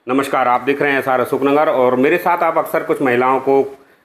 नमस्कार, आप देख रहे हैं एसआर अशोकनगर और मेरे साथ आप अक्सर कुछ महिलाओं को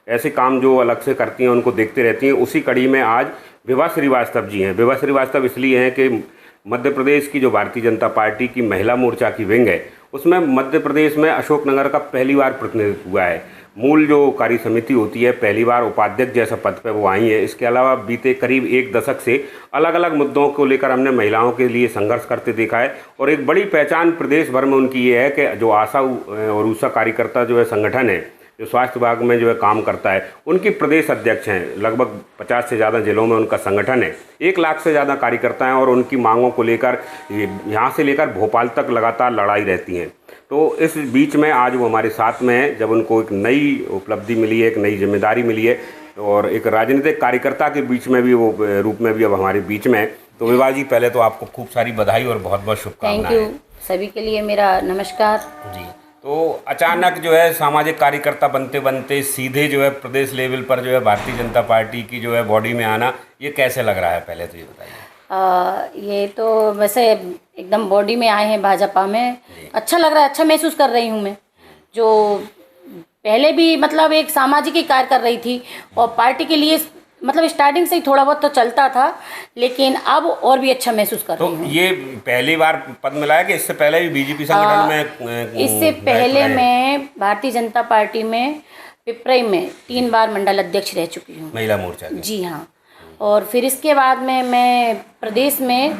ऐसे काम जो अलग से करती हैं उनको देखते रहती हैं। उसी कड़ी में आज विभा श्रीवास्तव जी हैं। विभा श्रीवास्तव इसलिए हैं कि मध्य प्रदेश की जो भारतीय जनता पार्टी की महिला मोर्चा की विंग है उसमें मध्य प्रदेश में अशोकनगर का पहली बार प्रतिनिधित्व हुआ है। मूल जो कार्य समिति होती है पहली बार उपाध्यक्ष जैसा पद पर वो आई है। इसके अलावा बीते करीब एक दशक से अलग अलग मुद्दों को लेकर हमने महिलाओं के लिए संघर्ष करते देखा है और एक बड़ी पहचान प्रदेश भर में उनकी ये है कि जो आशा और ऊषा कार्यकर्ता जो है संगठन है जो स्वास्थ्य विभाग में जो है काम करता है उनकी प्रदेश अध्यक्ष हैं। लगभग 50 से ज़्यादा जिलों में उनका संगठन है। 1 लाख से ज़्यादा कार्यकर्ता हैं और उनकी मांगों को लेकर यहाँ से लेकर भोपाल तक लगातार लड़ाई रहती हैं। तो इस बीच में आज वो हमारे साथ में है जब उनको एक नई उपलब्धि मिली है, एक नई जिम्मेदारी मिली है और एक राजनीतिक कार्यकर्ता के बीच में भी वो रूप में भी अब हमारे बीच में है। तो विभा जी, पहले तो आपको खूब सारी बधाई और बहुत बहुत शुभकामनाएं। थैंक यू सभी के लिए मेरा नमस्कार जी। तो अचानक जो है सामाजिक कार्यकर्ता बनते बनते सीधे जो है प्रदेश लेवल पर जो है भारतीय जनता पार्टी की जो है बॉडी में आना, ये कैसे लग रहा है, पहले तो ये बताइए। ये तो वैसे एकदम बॉडी में आए हैं भाजपा में, अच्छा लग रहा है, अच्छा महसूस कर रही हूँ मैं। जो पहले भी मतलब एक सामाजिक ही कार्य कर रही थी और पार्टी के लिए मतलब स्टार्टिंग से ही थोड़ा बहुत तो चलता था, लेकिन अब और भी अच्छा महसूस कर रही हूँ। तो ये पहली बार पद मिला है कि इससे पहले भी बीजेपी संगठन में? इससे पहले मैं भारतीय जनता पार्टी में पिपरई में 3 बार मंडल अध्यक्ष रह चुकी हूँ, महिला मोर्चा की। जी हाँ। और फिर इसके बाद में मैं प्रदेश में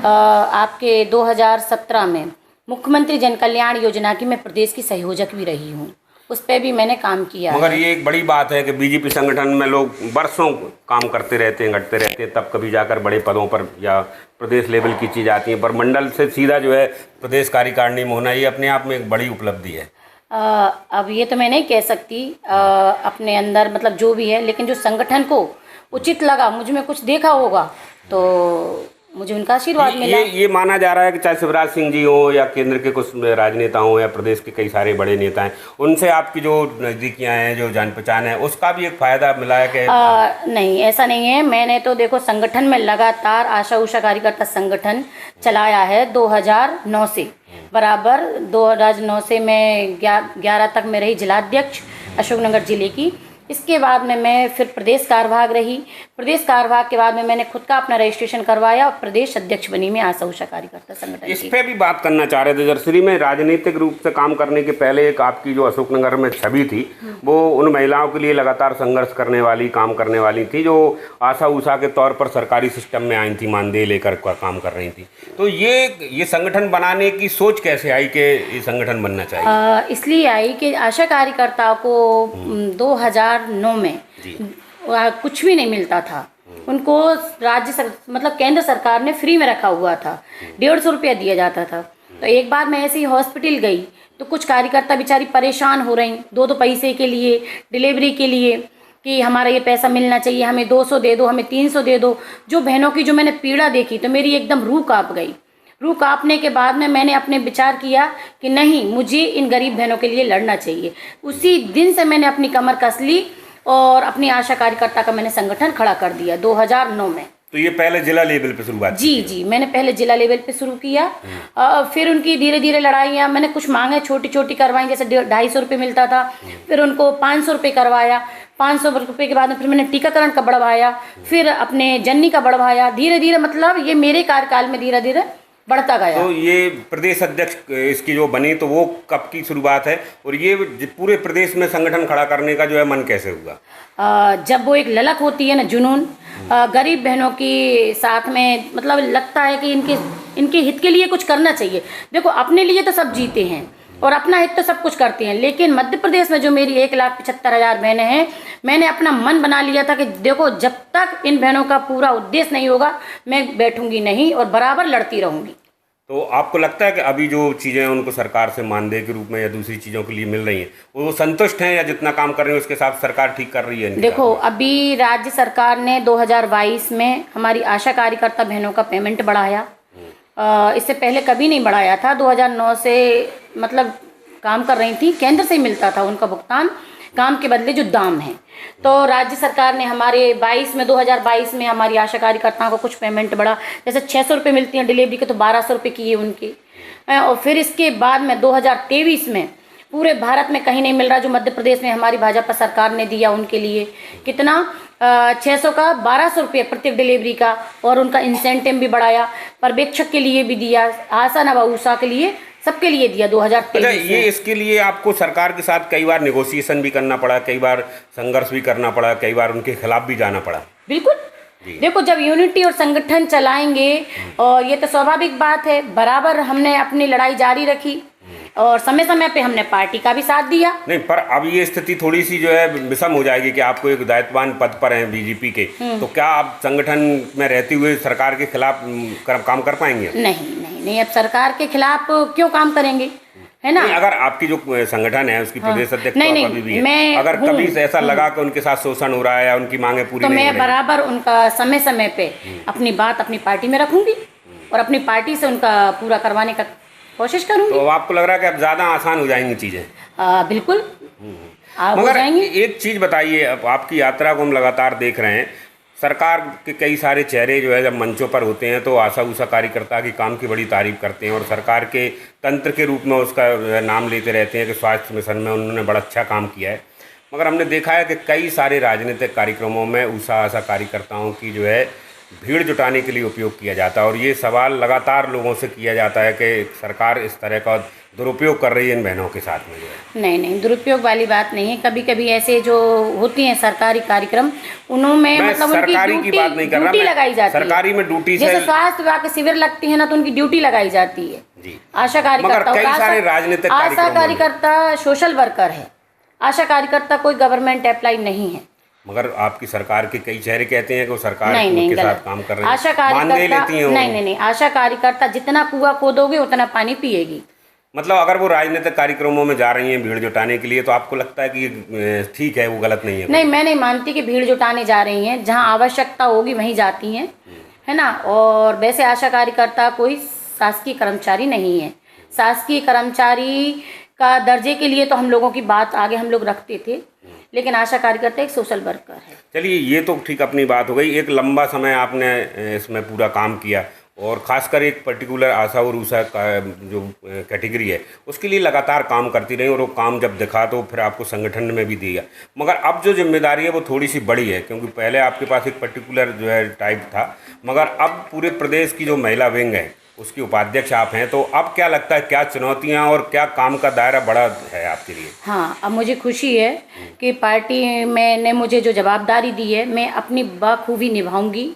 आपके 2017 में मुख्यमंत्री जन कल्याण योजना की मैं प्रदेश की संयोजक भी रही हूँ, उस पर भी मैंने काम किया। मगर ये एक बड़ी बात है कि बीजेपी संगठन में लोग बरसों काम करते रहते हैं, घटते रहते हैं, तब कभी जाकर बड़े पदों पर या प्रदेश लेवल की चीज़ आती है, पर मंडल से सीधा जो है प्रदेश कार्यकारिणी में होना ये अपने आप में एक बड़ी उपलब्धि है। अब ये तो मैं नहीं कह सकती अपने अंदर मतलब जो भी है, लेकिन जो संगठन को उचित लगा, मुझ में कुछ देखा होगा तो मुझे उनका आशीर्वाद मिला। ये माना जा रहा है कि चाहे शिवराज सिंह जी हो या केंद्र के कुछ राजनेता हों या प्रदेश के कई सारे बड़े नेता हैं, उनसे आपकी जो नज़दीकियाँ हैं, जो जान पहचान है, उसका भी एक फ़ायदा मिला है कि? नहीं, ऐसा नहीं है। मैंने तो देखो संगठन में लगातार आशा उषा कार्यकर्ता संगठन चलाया है 2009 से, बराबर 2009 से मैं 11 तक मैं रही जिलाध्यक्ष अशोकनगर जिले की। इसके बाद में मैं फिर प्रदेश कार्यभाग रही। प्रदेश कार्यभाग के बाद में मैंने खुद का अपना रजिस्ट्रेशन करवाया और प्रदेश अध्यक्ष बनी मैं आशा उषा कार्यकर्ता संगठन की। इस पे भी बात करना चाह रहे थे। जर्सरी में राजनीतिक रूप से काम करने के पहले एक आपकी जो अशोकनगर में छवि थी वो उन महिलाओं के लिए लगातार संघर्ष करने वाली, काम करने वाली थी, जो आशा उषा के तौर पर सरकारी सिस्टम में आई थी, मानदेय लेकर काम कर रही थी। तो ये संगठन बनाने की सोच कैसे आई कि ये संगठन बनना चाहिए? इसलिए आई कि आशा कार्यकर्ताओं को 2009 में कुछ भी नहीं मिलता था। उनको मतलब केंद्र सरकार ने फ्री में रखा हुआ था, 150 रुपया दिया जाता था। तो एक बार मैं ऐसे ही हॉस्पिटल गई तो कुछ कार्यकर्ता बेचारी परेशान हो रही, 2 पैसे के लिए, डिलीवरी के लिए कि हमारा ये पैसा मिलना चाहिए, हमें 200 दे दो, हमें 300 दे दो। जो बहनों की जो मैंने पीड़ा देखी तो मेरी एकदम रूह कांप गई। रूह कांपने के बाद में मैंने अपने विचार किया कि नहीं, मुझे इन गरीब बहनों के लिए लड़ना चाहिए। उसी दिन से मैंने अपनी कमर कस ली और अपनी आशा कार्यकर्ता का मैंने संगठन खड़ा कर दिया 2009 में। तो ये पहले जिला लेवल पे शुरुआत? जी, मैंने पहले जिला लेवल पे शुरू किया। फिर उनकी धीरे धीरे लड़ाइयाँ, मैंने कुछ मांगे छोटी छोटी करवाई, जैसे 250 रुपये मिलता था, फिर उनको 500 रुपये करवाया। 500 रुपये के बाद में फिर मैंने टीकाकरण का बढ़वाया, फिर अपने जननी का बढ़वाया। धीरे धीरे मतलब ये मेरे कार्यकाल में धीरे धीरे बढ़ता गया। तो ये प्रदेश अध्यक्ष इसकी जो बनी तो वो कब की शुरुआत है और ये पूरे प्रदेश में संगठन खड़ा करने का जो है मन कैसे हुआ? जब वो एक ललक होती है ना, जुनून, गरीब बहनों की साथ में मतलब लगता है कि इनके हित के लिए कुछ करना चाहिए। देखो अपने लिए तो सब जीते हैं और अपना हित तो सब कुछ करते हैं, लेकिन मध्य प्रदेश में जो मेरी 1,75,000 बहनें हैं, मैंने अपना मन बना लिया था कि देखो जब तक इन बहनों का पूरा उद्देश्य नहीं होगा मैं बैठूंगी नहीं और बराबर लड़ती रहूंगी। तो आपको लगता है कि अभी जो चीज़ें उनको सरकार से मानदेय के रूप में या दूसरी चीज़ों के लिए मिल रही हैं वो संतुष्ट हैं या जितना काम कर रही है उसके साथ सरकार ठीक कर रही है? देखो अभी राज्य सरकार ने 2022 में हमारी आशा कार्यकर्ता बहनों का पेमेंट बढ़ाया। इससे पहले कभी नहीं बढ़ाया था। 2009 से मतलब काम कर रही थी, केंद्र से ही मिलता था उनका भुगतान, काम के बदले जो दाम है। तो राज्य सरकार ने हमारे 2022 में हमारी आशा कार्यकर्ताओं को कुछ पेमेंट बढ़ा, जैसे 600 रुपये मिलती हैं डिलीवरी के, तो 1200 रुपये किए उनके। और फिर इसके बाद में 2023 में पूरे भारत में कहीं नहीं मिल रहा जो मध्य प्रदेश में हमारी भाजपा सरकार ने दिया उनके लिए। कितना 600 का 1200 रुपये प्रति डिलीवरी का, और उनका इंसेंटिव भी बढ़ाया, पर्यवेक्षक के लिए भी दिया, आशा नवाऊषा के लिए, सबके लिए दिया 2023 में। ये इसके लिए आपको सरकार के साथ कई बार नेगोशिएशन भी करना पड़ा, कई बार संघर्ष भी करना पड़ा, कई बार उनके खिलाफ भी जाना पड़ा। बिल्कुल, देखो जब यूनिटी और संगठन चलाएंगे, और ये तो स्वाभाविक बात है, बराबर हमने अपनी लड़ाई जारी रखी और समय समय पे हमने पार्टी का भी साथ दिया। नहीं, पर अब ये स्थिति थोड़ी सी जो है विषम हो जाएगी कि आपको एक दायित्ववान पद पर हैं बीजेपी के, तो क्या आप संगठन में रहते हुए सरकार के खिलाफ काम कर पाएंगे? नहीं, अब सरकार के खिलाफ क्यों काम करेंगे, है ना? अगर आपकी जो संगठन है उसकी प्रदेश अध्यक्ष अभी भी है, अगर कभी ऐसा लगा कि उनके साथ शोषण हो रहा है या उनकी मांगे पूरी तो नहीं मैं बराबर उनका समय समय पे अपनी बात अपनी पार्टी में रखूंगी और अपनी पार्टी से उनका पूरा करवाने का कोशिश करूंगी। तो आपको लग रहा है कि अब ज़्यादा आसान हो जाएंगी चीज़ें? बिल्कुल मगर एक चीज़ बताइए, अब आपकी यात्रा को हम लगातार देख रहे हैं, सरकार के कई सारे चेहरे जो है जब मंचों पर होते हैं तो आशा उषा कार्यकर्ता की काम की बड़ी तारीफ करते हैं और सरकार के तंत्र के रूप में उसका नाम लेते रहते हैं कि स्वास्थ्य मिशन में उन्होंने बड़ा अच्छा काम किया है। मगर हमने देखा है कि कई सारे राजनीतिक कार्यक्रमों में उषा आशा कार्यकर्ताओं की जो है भीड़ जुटाने के लिए उपयोग किया जाता है, और ये सवाल लगातार लोगों से किया जाता है कि सरकार इस तरह का दुरुपयोग कर रही है इन बहनों के साथ में जो है। नहीं, दुरुपयोग वाली बात नहीं है। कभी कभी ऐसे जो होती हैं सरकारी कार्यक्रम, उनमें मतलब उनकी ड्यूटी लगाई जाती है। सरकारी में ड्यूटी जैसे स्वास्थ्य विभाग के शिविर लगती है ना, तो उनकी ड्यूटी लगाई जाती है जी। आशा कार्यकर्ता, आशा कार्यकर्ता सोशल वर्कर है, आशा कार्यकर्ता कोई गवर्नमेंट एम्प्लॉय नहीं है। मगर आपकी सरकार के कई चेहरे कहते हैं कि वो सरकार के साथ काम कर रही है, आशा कार्यकर्ता नहीं, आशा कार्यकर्ता जितना कुआं खोदोगे उतना पानी पिएगी। मतलब अगर वो राजनीतिक कार्यक्रमों में जा रही हैं भीड़ जुटाने के लिए, तो आपको लगता है कि ठीक है, वो गलत नहीं है? नहीं, मैं नहीं मानती कि भीड़ जुटाने जा रही हैं। जहाँ आवश्यकता होगी वहीं जाती हैं, है ना। और वैसे आशा कार्यकर्ता कोई शासकीय कर्मचारी नहीं है। शासकीय कर्मचारी का दर्जे के लिए तो हम लोगों की बात आगे हम लोग रखते थे, लेकिन आशा कार्यकर्ता एक सोशल वर्कर है। चलिए, ये तो ठीक अपनी बात हो गई। एक लंबा समय आपने इसमें पूरा काम किया, और ख़ासकर एक पर्टिकुलर आशा और उषा का जो कैटेगरी है उसके लिए लगातार काम करती रही, और वो काम जब दिखा तो फिर आपको संगठन में भी दिया। मगर अब जो जिम्मेदारी है वो थोड़ी सी बड़ी है, क्योंकि पहले आपके पास एक पर्टिकुलर जो है टाइप था, मगर अब पूरे प्रदेश की जो महिला विंग है उसकी उपाध्यक्ष आप हैं। तो अब क्या लगता है, क्या चुनौतियां और क्या काम का दायरा बड़ा है आपके लिए? हाँ, अब मुझे खुशी है कि पार्टी में ने मुझे जो जवाबदारी दी है मैं अपनी बखूबी निभाऊंगी,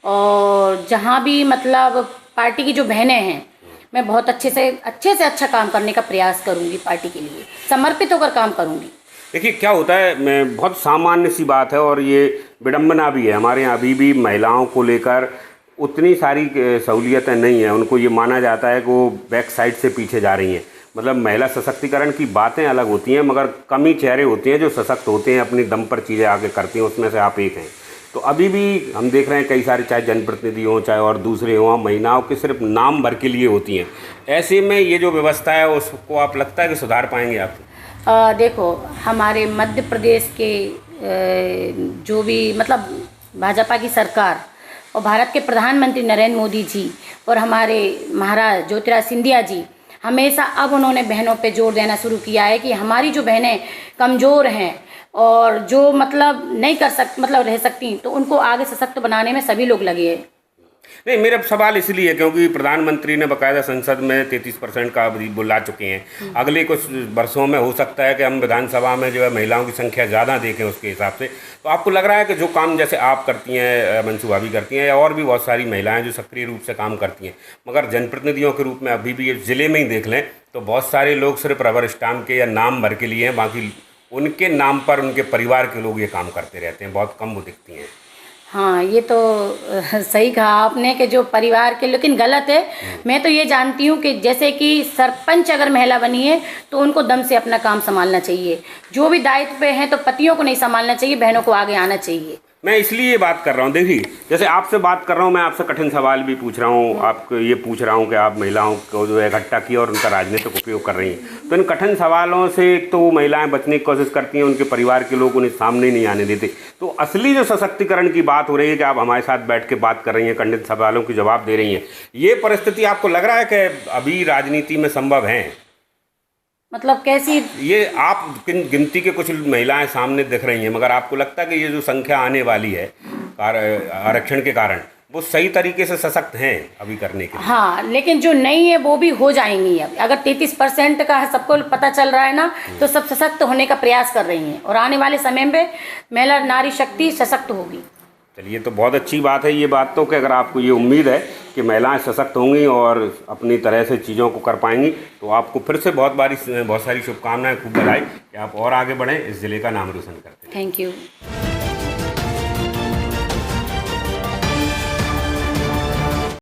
और जहाँ भी मतलब पार्टी की जो बहनें हैं मैं बहुत अच्छे से अच्छा काम करने का प्रयास करूंगी, पार्टी के लिए समर्पित होकर काम करूंगी। देखिए क्या होता है, बहुत सामान्य सी बात है, और ये विडम्बना भी है, हमारे यहाँ अभी भी महिलाओं को लेकर उतनी सारी सहूलियतें नहीं हैं। उनको ये माना जाता है कि वो बैक साइड से पीछे जा रही हैं। मतलब महिला सशक्तिकरण की बातें अलग होती हैं, मगर कम ही चेहरे होते हैं जो सशक्त होते हैं, अपनी दम पर चीज़ें आगे करती हैं, उसमें से आप एक हैं। तो अभी भी हम देख रहे हैं कई सारे, चाहे जनप्रतिनिधि हों चाहे और दूसरे हों, महिलाओं के सिर्फ नाम भर के लिए होती हैं। ऐसे में ये जो व्यवस्था है उसको आप लगता है कि सुधार पाएंगे आप? देखो, हमारे मध्य प्रदेश के जो भी मतलब भाजपा की सरकार और भारत के प्रधानमंत्री नरेंद्र मोदी जी और हमारे महाराज ज्योतिराज सिंधिया जी हमेशा अब उन्होंने बहनों पे जोर देना शुरू किया है कि हमारी जो बहनें कमज़ोर हैं और जो मतलब नहीं रह सकती, तो उनको आगे सशक्त बनाने में सभी लोग लगे हैं। नहीं, मेरा सवाल इसलिए है क्योंकि प्रधानमंत्री ने बाकायदा संसद में 33% का बुला चुके हैं। अगले कुछ वर्षों में हो सकता है कि हम विधानसभा में जो है महिलाओं की संख्या ज़्यादा देखें उसके हिसाब से। तो आपको लग रहा है कि जो काम जैसे आप करती हैं, मंशू भाभी करती हैं, या और भी बहुत सारी महिलाएं जो सक्रिय रूप से काम करती हैं, मगर जनप्रतिनिधियों के रूप में अभी भी ज़िले में ही देख लें तो बहुत सारे लोग सिर्फ रबर स्टाम्प के या नाम भर के लिए हैं, बाकी उनके नाम पर उनके परिवार के लोग ये काम करते रहते हैं, बहुत कम वो दिखती हैं। हाँ, ये तो सही कहा आपने कि जो परिवार के, लेकिन गलत है। मैं तो ये जानती हूँ कि जैसे कि सरपंच अगर महिला बनी है तो उनको दम से अपना काम संभालना चाहिए। जो भी दायित्व पे हैं तो पतियों को नहीं संभालना चाहिए, बहनों को आगे आना चाहिए। मैं इसलिए ये बात कर रहा हूँ, देखिए जैसे आपसे बात कर रहा हूँ, मैं आपसे कठिन सवाल भी पूछ रहा हूँ, आपको ये पूछ रहा हूँ कि आप महिलाओं को जो है इकट्ठा किया और उनका राजनीतिक उपयोग कर रही हैं। तो इन कठिन सवालों से एक तो वो महिलाएं बचने की कोशिश करती हैं, उनके परिवार के लोग उन्हें सामने नहीं आने देते। तो असली जो सशक्तिकरण की बात हो रही है कि आप हमारे साथ बैठ के बात कर रही हैं, कठिन सवालों के जवाब दे रही हैं, ये परिस्थिति आपको लग रहा है कि अभी राजनीति में संभव है? मतलब कैसी? ये आप गिनती के कुछ महिलाएं सामने दिख रही हैं, मगर आपको लगता है कि ये जो संख्या आने वाली है आरक्षण के कारण, वो सही तरीके से सशक्त हैं अभी करने के लिए? हाँ, लेकिन जो नहीं है वो भी हो जाएंगी। अब अगर 33% का है, सबको पता चल रहा है ना, तो सब सशक्त होने का प्रयास कर रही हैं और आने वाले समय में महिला नारी शक्ति सशक्त होगी। चलिए, तो बहुत अच्छी बात है ये बात तो, कि अगर आपको ये उम्मीद है कि महिलाएं सशक्त होंगी और अपनी तरह से चीज़ों को कर पाएंगी, तो आपको फिर से बहुत सारी शुभकामनाएं, खूब बधाई कि आप और आगे बढ़ें, इस ज़िले का नाम रोशन करते हैं। Thank you.